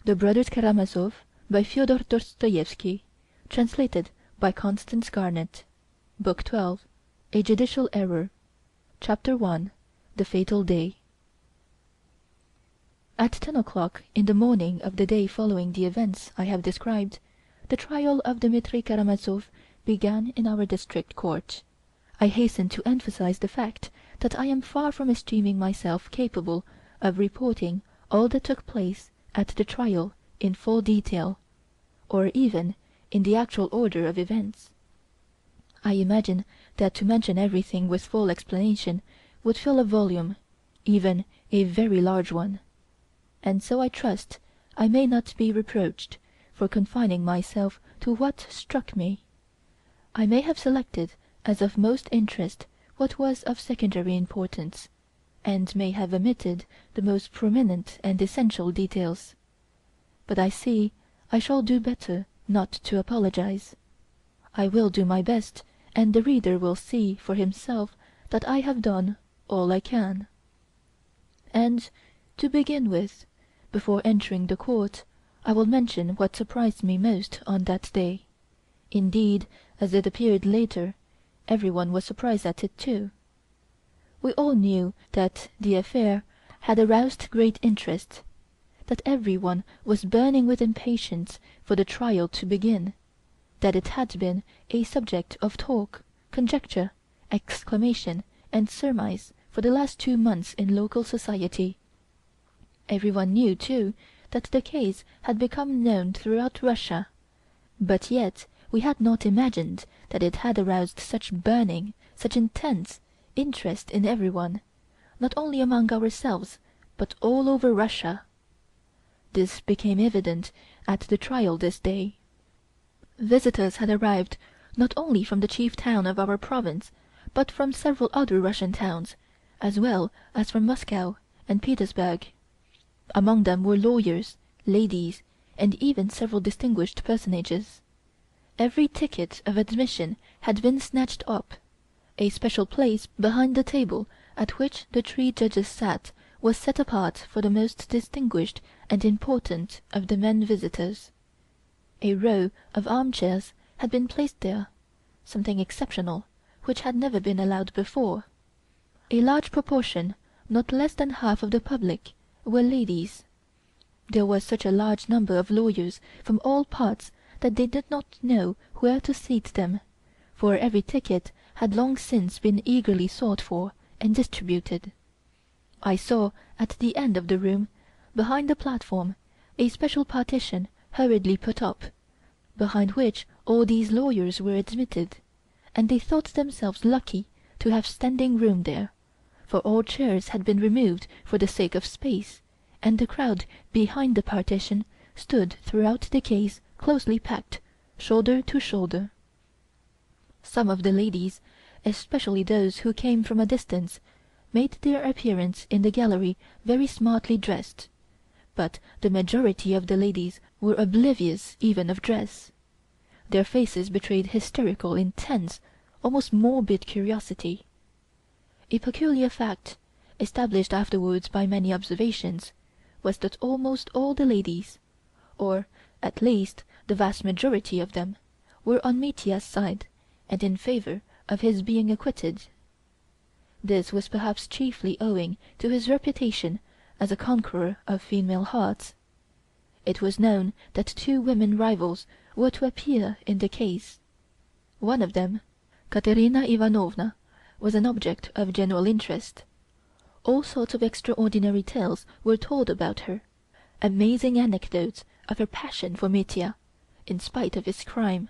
The Brothers Karamazov by Fyodor Dostoevsky, translated by Constance Garnett. Book 12. A Judicial Error. Chapter 1. The Fatal Day. At 10 o'clock in the morning of the day following the events I have described, the trial of Dmitri Karamazov began in our district court. I hasten to emphasize the fact that I am far from esteeming myself capable of reporting all that took place at the trial in full detail, or even in the actual order of events. I imagine that to mention everything with full explanation would fill a volume, even a very large one, and so I trust I may not be reproached for confining myself to what struck me. I may have selected as of most interest what was of secondary importance, and may have omitted the most prominent and essential details. But I see I shall do better not to apologize. I will do my best, and the reader will see for himself that I have done all I can. And, to begin with, before entering the court, I will mention what surprised me most on that day. Indeed, as it appeared later, everyone was surprised at it too. We all knew that the affair had aroused great interest, that everyone was burning with impatience for the trial to begin, that it had been a subject of talk, conjecture, exclamation, and surmise for the last 2 months in local society. Everyone knew, too, that the case had become known throughout Russia, but yet we had not imagined that it had aroused such burning, such intense interest in everyone, not only among ourselves, but all over Russia. This became evident at the trial this day. Visitors had arrived not only from the chief town of our province, but from several other Russian towns, as well as from Moscow and Petersburg. Among them were lawyers, ladies, and even several distinguished personages. Every ticket of admission had been snatched up. A special place behind the table at which the 3 judges sat was set apart for the most distinguished and important of the men visitors. A row of armchairs had been placed there, something exceptional, which had never been allowed before. A large proportion, not less than half of the public, were ladies. There was such a large number of lawyers from all parts that they did not know where to seat them, for every ticket had long since been eagerly sought for and distributed. I saw at the end of the room, behind the platform, a special partition hurriedly put up, behind which all these lawyers were admitted, and they thought themselves lucky to have standing room there, for all chairs had been removed for the sake of space, and the crowd behind the partition stood throughout the case closely packed, shoulder to shoulder. Some of the ladies, especially those who came from a distance, made their appearance in the gallery very smartly dressed, but the majority of the ladies were oblivious even of dress. Their faces betrayed hysterical, intense, almost morbid curiosity. A peculiar fact, established afterwards by many observations, was that almost all the ladies, or at least the vast majority of them, were on Mitya's side and in favor of his being acquitted. This was perhaps chiefly owing to his reputation as a conqueror of female hearts. It was known that 2 women rivals were to appear in the case. One of them, Katerina Ivanovna, was an object of general interest. All sorts of extraordinary tales were told about her, amazing anecdotes of her passion for Mitya, in spite of his crime.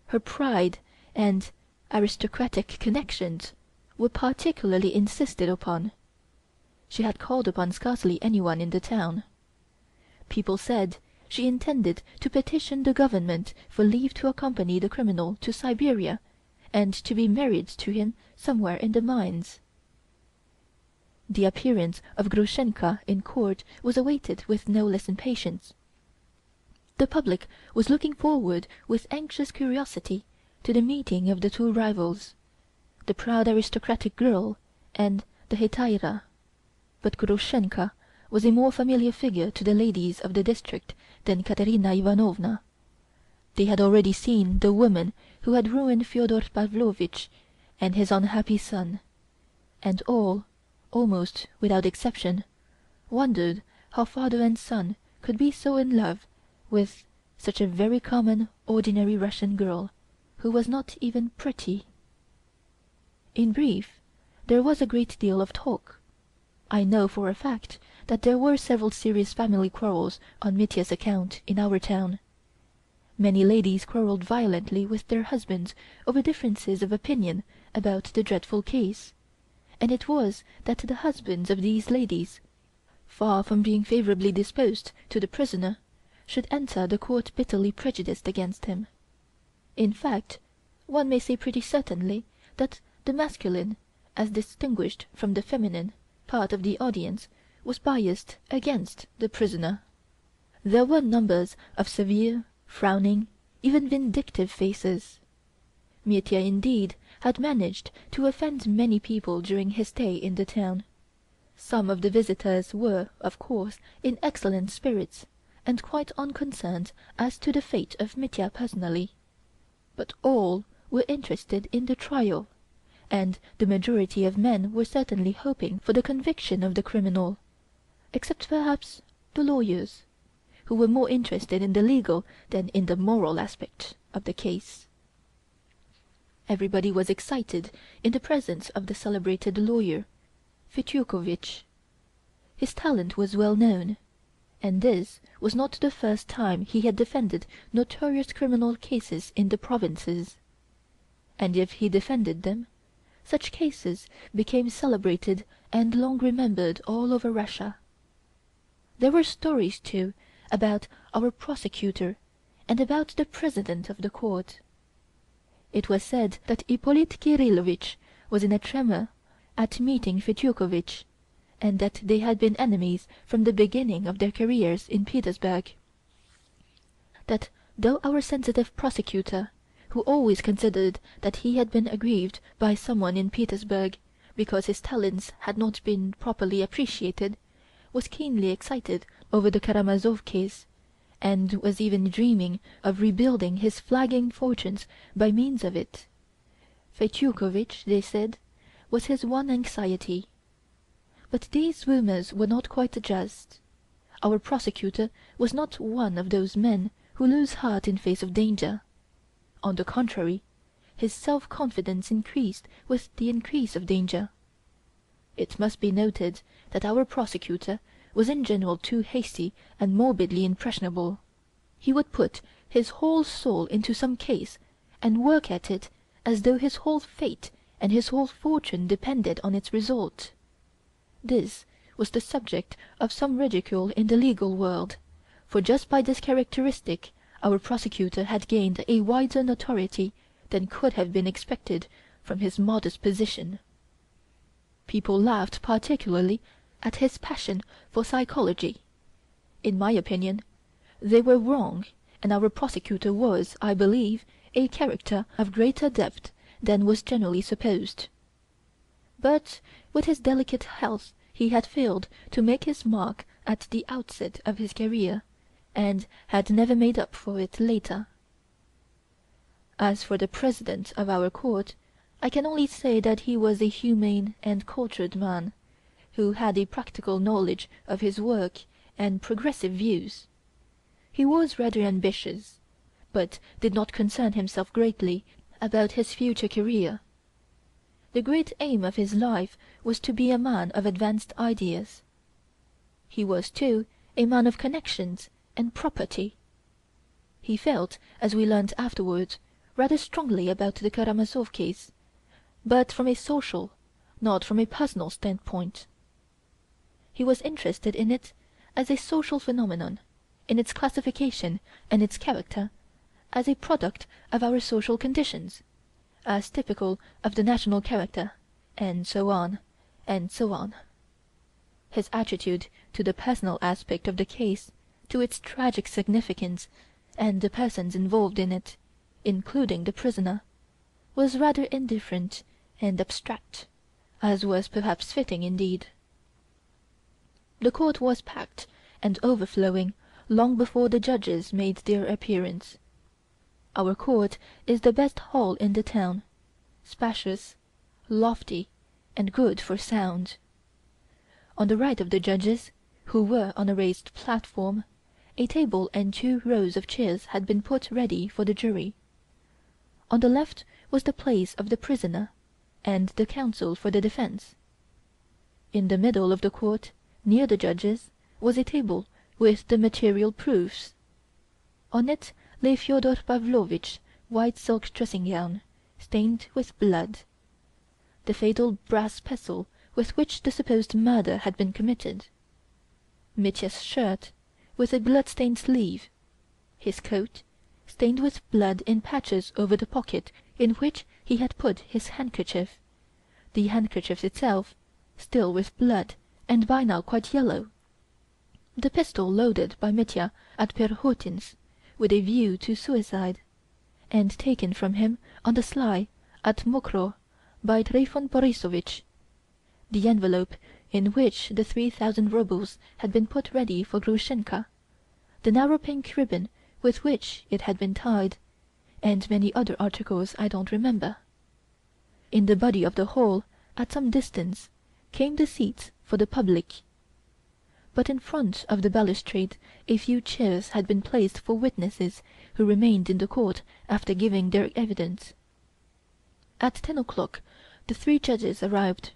Her pride and aristocratic connections were particularly insisted upon. She had called upon scarcely anyone in the town. People said she intended to petition the government for leave to accompany the criminal to Siberia, and to be married to him somewhere in the mines. The appearance of Grushenka in court was awaited with no less impatience. The public was looking forward with anxious curiosity to the meeting of the 2 rivals, the proud aristocratic girl and the hetaira. But Grushenka was a more familiar figure to the ladies of the district than Katerina Ivanovna. They had already seen the woman who had ruined Fyodor Pavlovitch and his unhappy son, and all, almost without exception, wondered how father and son could be so in love with such a very common, ordinary Russian girl, who was not even pretty. In brief, there was a great deal of talk. I know for a fact that there were several serious family quarrels on Mitya's account in our town. Many ladies quarreled violently with their husbands over differences of opinion about the dreadful case, and it was that the husbands of these ladies, far from being favorably disposed to the prisoner, should enter the court bitterly prejudiced against him. In fact, one may say pretty certainly that the masculine, as distinguished from the feminine, part of the audience was biased against the prisoner. There were numbers of severe, frowning, even vindictive faces. Mitya, indeed, had managed to offend many people during his stay in the town. Some of the visitors were, of course, in excellent spirits, and quite unconcerned as to the fate of Mitya personally. But all were interested in the trial, and the majority of men were certainly hoping for the conviction of the criminal, except perhaps the lawyers, who were more interested in the legal than in the moral aspect of the case. Everybody was excited in the presence of the celebrated lawyer, Fetyukovitch. His talent was well known, and this was not the first time he had defended notorious criminal cases in the provinces. And if he defended them, such cases became celebrated and long remembered all over Russia. There were stories, too, about our prosecutor and about the president of the court. It was said that Ippolit Kirillovitch was in a tremor at meeting Fetyukovitch, and that they had been enemies from the beginning of their careers in Petersburg. That though our sensitive prosecutor, who always considered that he had been aggrieved by someone in Petersburg because his talents had not been properly appreciated, was keenly excited over the Karamazov case, and was even dreaming of rebuilding his flagging fortunes by means of it. Fetyukovitch, they said, was his one anxiety. But these rumors were not quite just. Our prosecutor was not one of those men who lose heart in face of danger. On the contrary, his self-confidence increased with the increase of danger. It must be noted that our prosecutor was in general too hasty and morbidly impressionable. He would put his whole soul into some case and work at it as though his whole fate and his whole fortune depended on its result. This was the subject of some ridicule in the legal world, for just by this characteristic our prosecutor had gained a wider notoriety than could have been expected from his modest position. People laughed particularly at his passion for psychology. In my opinion, they were wrong, and our prosecutor was, I believe, a character of greater depth than was generally supposed. But with his delicate health he had failed to make his mark at the outset of his career, and had never made up for it later. As for the president of our court, I can only say that he was a humane and cultured man, who had a practical knowledge of his work and progressive views. He was rather ambitious, but did not concern himself greatly about his future career. The great aim of his life was to be a man of advanced ideas. He was, too, a man of connections and property. He felt, as we learnt afterwards, rather strongly about the Karamazov case, but from a social, not from a personal standpoint. He was interested in it as a social phenomenon, in its classification and its character, as a product of our social conditions, as typical of the national character, and so on, and so on. His attitude to the personal aspect of the case, to its tragic significance, and the persons involved in it, including the prisoner, was rather indifferent and abstract, as was perhaps fitting indeed. The court was packed and overflowing long before the judges made their appearance. Our court is the best hall in the town, spacious, lofty, and good for sound. On the right of the judges, who were on a raised platform, a table and 2 rows of chairs had been put ready for the jury. On the left was the place of the prisoner and the counsel for the defense. In the middle of the court, near the judges, was a table with the material proofs. On it lay Fyodor Pavlovitch's white silk dressing-gown, stained with blood, the fatal brass pestle with which the supposed murder had been committed, Mitya's shirt with a blood-stained sleeve, his coat, stained with blood in patches over the pocket in which he had put his handkerchief, the handkerchief itself still with blood and by now quite yellow, the pistol loaded by Mitya at Perhotin's with a view to suicide, and taken from him on the sly at Mokroe by Trifon Borissovitch, the envelope in which the 3,000 rubles had been put ready for Grushenka, the narrow pink ribbon with which it had been tied, and many other articles I don't remember. In the body of the hall, at some distance, came the seats for the public, but in front of the balustrade a few chairs had been placed for witnesses who remained in the court after giving their evidence. At 10 o'clock the 3 judges arrived,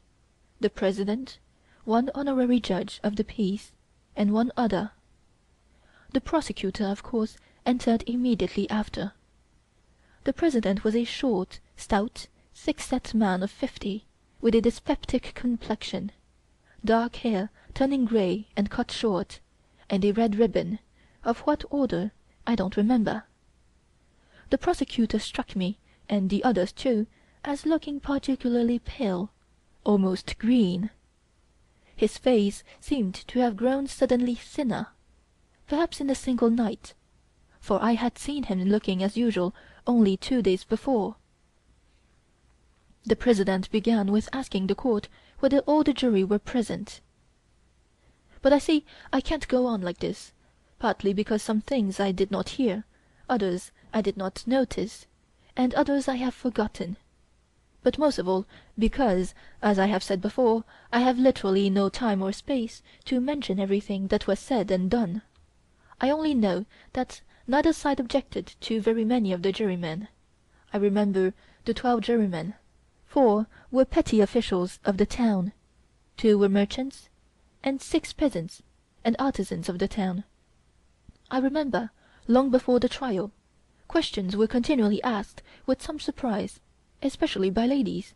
the president, 1 honorary judge of the peace, and 1 other. The prosecutor, of course, entered immediately after. The president was a short, stout, thick-set man of 50, with a dyspeptic complexion, dark hair turning grey and cut short, and a red ribbon, of what order I don't remember. The prosecutor struck me, and the others too, as looking particularly pale, almost green. His face seemed to have grown suddenly thinner, perhaps in a single night, for I had seen him looking as usual only 2 days before. The president began with asking the court whether all the jury were present. But I see I can't go on like this, partly because some things I did not hear, others I did not notice, and others I have forgotten, but most of all because, as I have said before, I have literally no time or space to mention everything that was said and done. I only know that neither side objected to very many of the jurymen. I remember the 12 jurymen. 4 were petty officials of the town, 2 were merchants, and 6 peasants and artisans of the town. I remember, long before the trial, questions were continually asked with some surprise, especially by ladies.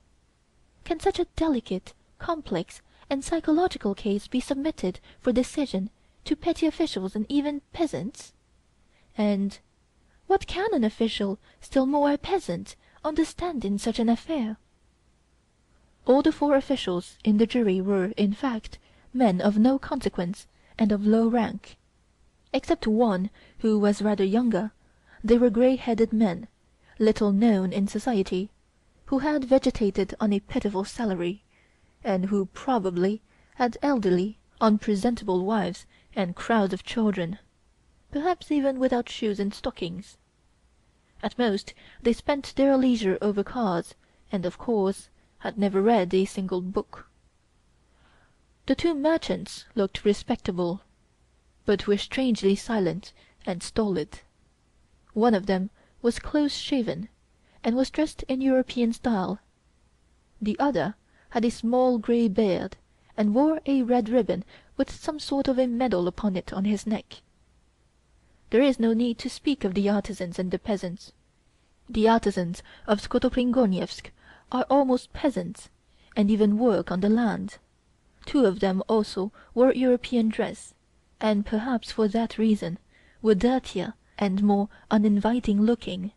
Can such a delicate, complex, and psychological case be submitted for decision to petty officials and even peasants? And what can an official, still more a peasant, understand in such an affair? All the 4 officials in the jury were, in fact, men of no consequence and of low rank. Except 1 who was rather younger, they were grey-headed men, little known in society, who had vegetated on a pitiful salary, and who probably had elderly, unpresentable wives and crowds of children, perhaps even without shoes and stockings. At most they spent their leisure over cards, and of course had never read a single book. The 2 merchants looked respectable, but were strangely silent and stolid. One of them was close-shaven, and was dressed in European style. The other had a small grey beard, and wore a red ribbon with some sort of a medal upon it on his neck. There is no need to speak of the artisans and the peasants. The artisans of Skotopringonevsk are almost peasants, and even work on the land. 2 of them also wore European dress, and perhaps for that reason were dirtier and more uninviting-looking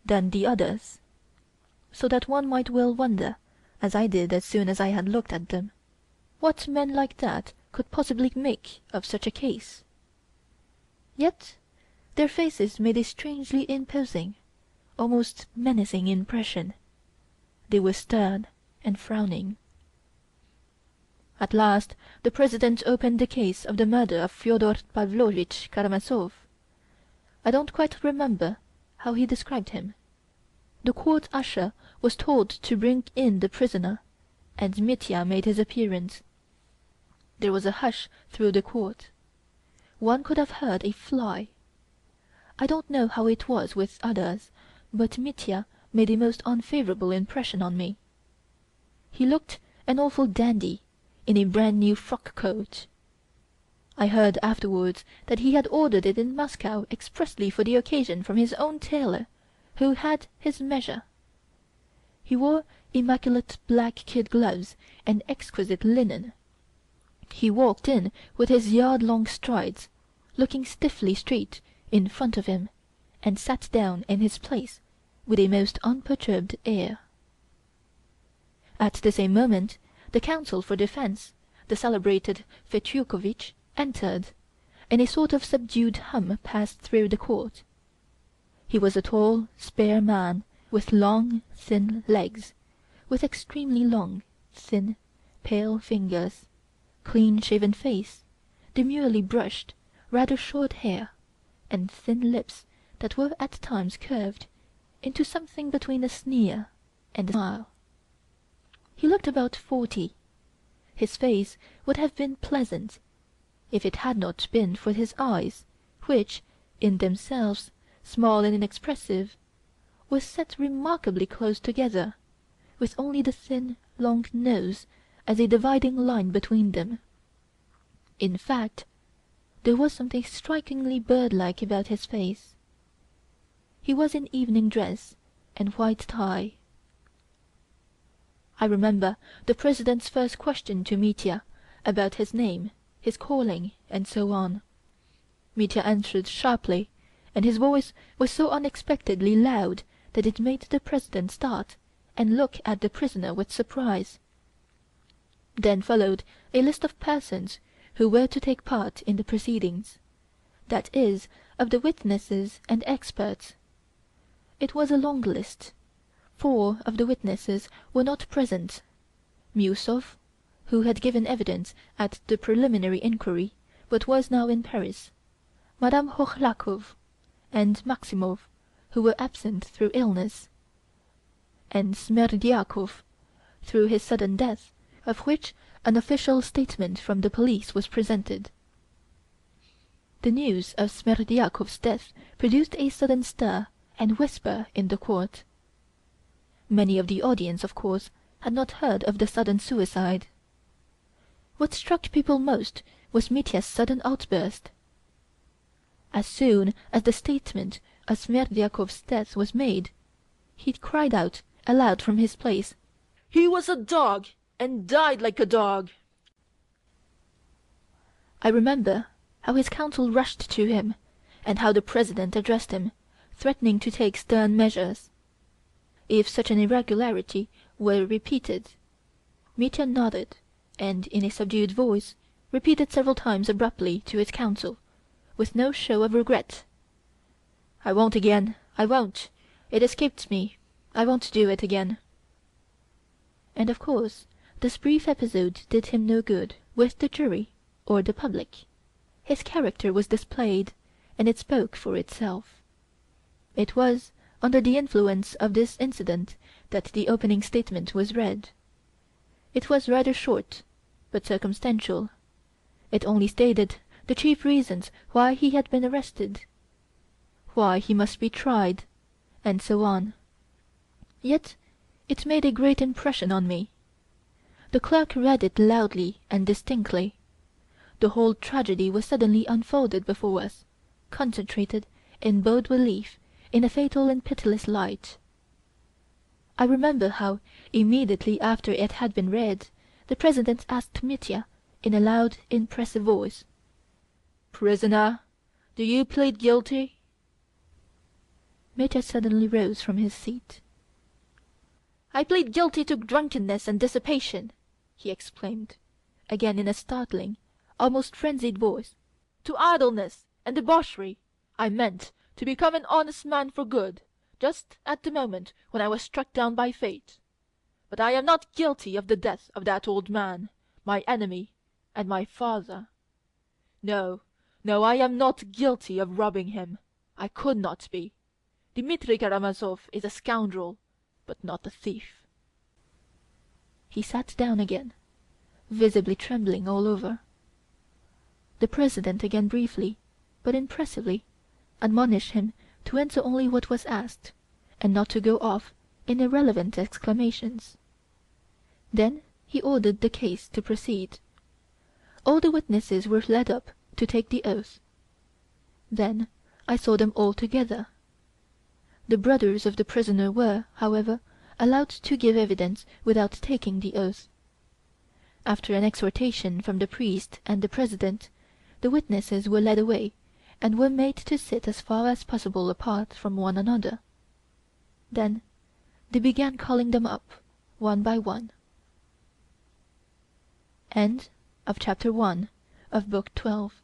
than the others, so that one might well wonder, as I did as soon as I had looked at them, what men like that could possibly make of such a case. Yet their faces made a strangely imposing, almost menacing impression. They were stern and frowning. At last the President opened the case of the murder of Fyodor Pavlovitch Karamazov. I don't quite remember how he described him. The court usher was told to bring in the prisoner, and Mitya made his appearance. There was a hush through the court. One could have heard a fly. I don't know how it was with others, but Mitya made a most unfavorable impression on me. He looked an awful dandy, in a brand-new frock-coat. I heard afterwards that he had ordered it in Moscow expressly for the occasion from his own tailor, who had his measure. He wore immaculate black kid gloves and exquisite linen. He walked in with his yard-long strides, looking stiffly straight in front of him, and sat down in his place with a most unperturbed air. At the same moment the counsel for defense, the celebrated Fetyukovitch, entered, and a sort of subdued hum passed through the court. He was a tall, spare man, with long, thin legs, with extremely long, thin, pale fingers, clean-shaven face, demurely brushed, rather short hair, and thin lips that were at times curved into something between a sneer and a smile. He looked about 40. His face would have been pleasant if it had not been for his eyes, which, in themselves small and inexpressive, were set remarkably close together, with only the thin, long nose as a dividing line between them. In fact, there was something strikingly bird-like about his face. He was in evening dress and white tie. I remember the President's first question to Mitya about his name, his calling, and so on. Mitya answered sharply, and his voice was so unexpectedly loud that it made the President start and look at the prisoner with surprise. Then followed a list of persons who were to take part in the proceedings, that is, of the witnesses and experts. It was a long list. 4 of the witnesses were not present: Miusov, who had given evidence at the preliminary inquiry, but was now in Paris; Madame Hochlakov, and Maximov, who were absent through illness; and Smerdyakov, through his sudden death, of which an official statement from the police was presented. The news of Smerdyakov's death produced a sudden stir and whisper in the court. Many of the audience, of course, had not heard of the sudden suicide. What struck people most was Mitya's sudden outburst. As soon as the statement of Smerdyakov's death was made, he cried out aloud from his place, "He was a dog, and died like a dog!" I remember how his counsel rushed to him, and how the President addressed him, threatening to take stern measures if such an irregularity were repeated. Mitya nodded, and in a subdued voice repeated several times abruptly to his counsel, with no show of regret, "I won't again, I won't. It escaped me. I won't do it again." And of course this brief episode did him no good with the jury or the public. His character was displayed, and it spoke for itself. It was under the influence of this incident that the opening statement was read. It was rather short, but circumstantial. It only stated the chief reasons why he had been arrested, why he must be tried, and so on. Yet it made a great impression on me. The clerk read it loudly and distinctly. The whole tragedy was suddenly unfolded before us, concentrated in bold relief, in a fatal and pitiless light. I remember how, immediately after it had been read, the President asked Mitya, in a loud, impressive voice, "Prisoner, do you plead guilty?" Mitya suddenly rose from his seat. "I plead guilty to drunkenness and dissipation," he exclaimed, again in a startling, almost frenzied voice, "to idleness and debauchery. I meant to become an honest man for good, just at the moment when I was struck down by fate. But I am not guilty of the death of that old man, my enemy, and my father. No, no, I am not guilty of robbing him. I could not be. Dmitri Karamazov is a scoundrel, but not a thief." He sat down again, visibly trembling all over. The President again briefly, but impressively, admonished him to answer only what was asked, and not to go off in irrelevant exclamations. Then he ordered the case to proceed. All the witnesses were led up to take the oath. Then I saw them all together. The brothers of the prisoner were, however, allowed to give evidence without taking the oath. After an exhortation from the priest and the President, the witnesses were led away and were made to sit as far as possible apart from one another. Then they began calling them up, one by one. End of Chapter 1 of Book 12.